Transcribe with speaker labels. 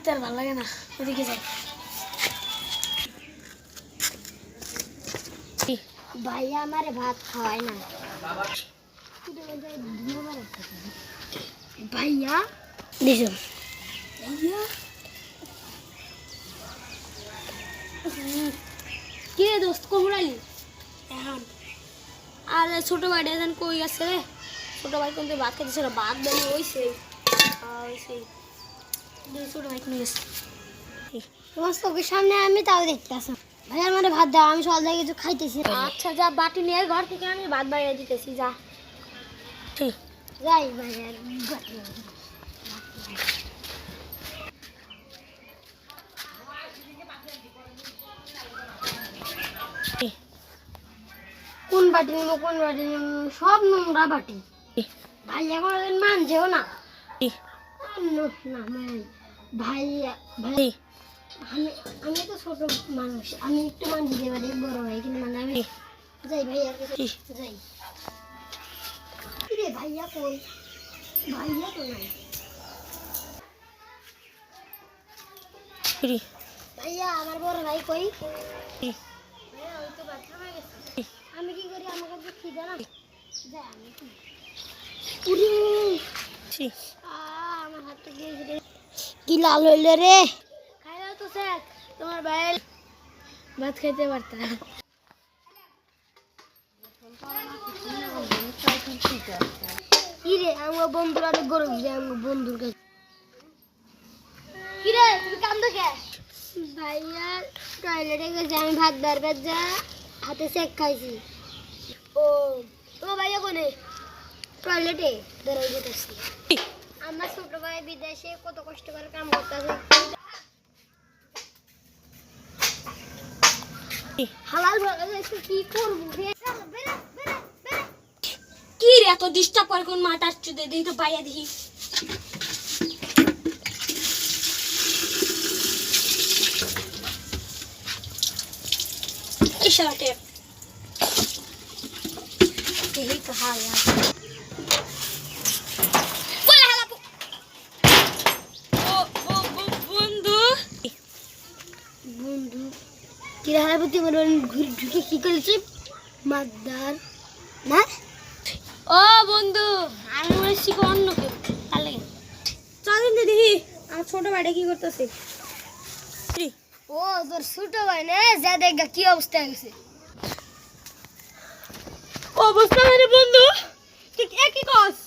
Speaker 1: করতে আর ভালো লাগে না, ওদিকে যাই।
Speaker 2: ভাইয়া আমার ভাত খাওয়ায় না। ভাইয়া
Speaker 1: দিছো
Speaker 2: ভাইয়া কি রে দোস্ত কবুরালি
Speaker 1: এখন। আর ছোট ভাই এখন কই আছে রে? ছোট ভাই কিন্তু ভাত খাইতেছিল, ভাত বেরিয়ে হইছে হইছে। ছোট ভাই কোন গেছে?
Speaker 2: তোমার চোখের সামনে আমি তাও দেখতেছি। ভাইয়া আমার ভাত দাও, আমি সকাল থেকে কিছু খাইতেছি।
Speaker 1: আচ্ছা যা, বাটি নিয়ে ঘর থেকে আমি ভাত বাইরে দিতেছি, যা। ঠিক
Speaker 2: যাই ভাইয়া। কোন বাটি নেবো, কোন বাটি নেবো, সব নোংরা বাটি। ভাইয়া কোনোদিন মানছেও না। ভাইয়া ভাই আমি আমি তো ছোট মানুষ, আমি একটু মান দিতে পারি, বড় ভাই কিন্তু মানে আমি যাই ভাইয়ার কাছে যাই। কিরে ভাইয়া কই? ভাইয়া তো নাই। ভাইয়া আমার বড় ভাই কই? ভাইয়া ওই তো বাথরুমে গেছে। আমি কি করি, আমার কাছে খিদা না, যাই আমি উড়ি। আমার হাতটা গিয়ে কি লাল হইলো রে। খাইলাও তো স্যার, তোমার ভাই ভাত খাইতে পারতা। কি রে আমার বন্ধুরা অনেক গরম যে আমার বন্ধুর কাছে। কি রে তুমি কাম দেখে? ভাইয়া টয়লেটে গেছে, আমি ভাত বারবার যা হাতে চেক খাইছি। ও তোমার ভাইয়া কোনে? টয়লেটে বেরোয় যেতেছি। আমার ছোট ভাই বিদেশে কত কষ্ট করে কাম করতেছে। হালাল ভাবে কি করবো?
Speaker 1: কি রে এত ডিস্টার্ব করে কোন মাটার চুদে? দেখি তো বাইয়া দেখি। ইশারাতে এই তো হালা বলে হালা বন্ধু
Speaker 2: বন্ধু কি হারাবতি বলেন ঘুরে ঢুকে কি করেছে মাদার না।
Speaker 1: ও বন্ধু, আমি মনে শিখো অন্য কেউ তাহলে চল দেখি আমার ছোট ভাইটা কি করতেছে।
Speaker 2: ও তোর ছোট ভাই না, যা দেখ কি অবস্থা হয়েছে।
Speaker 1: অবস্থা মানে বন্ধু ঠিক একই কস।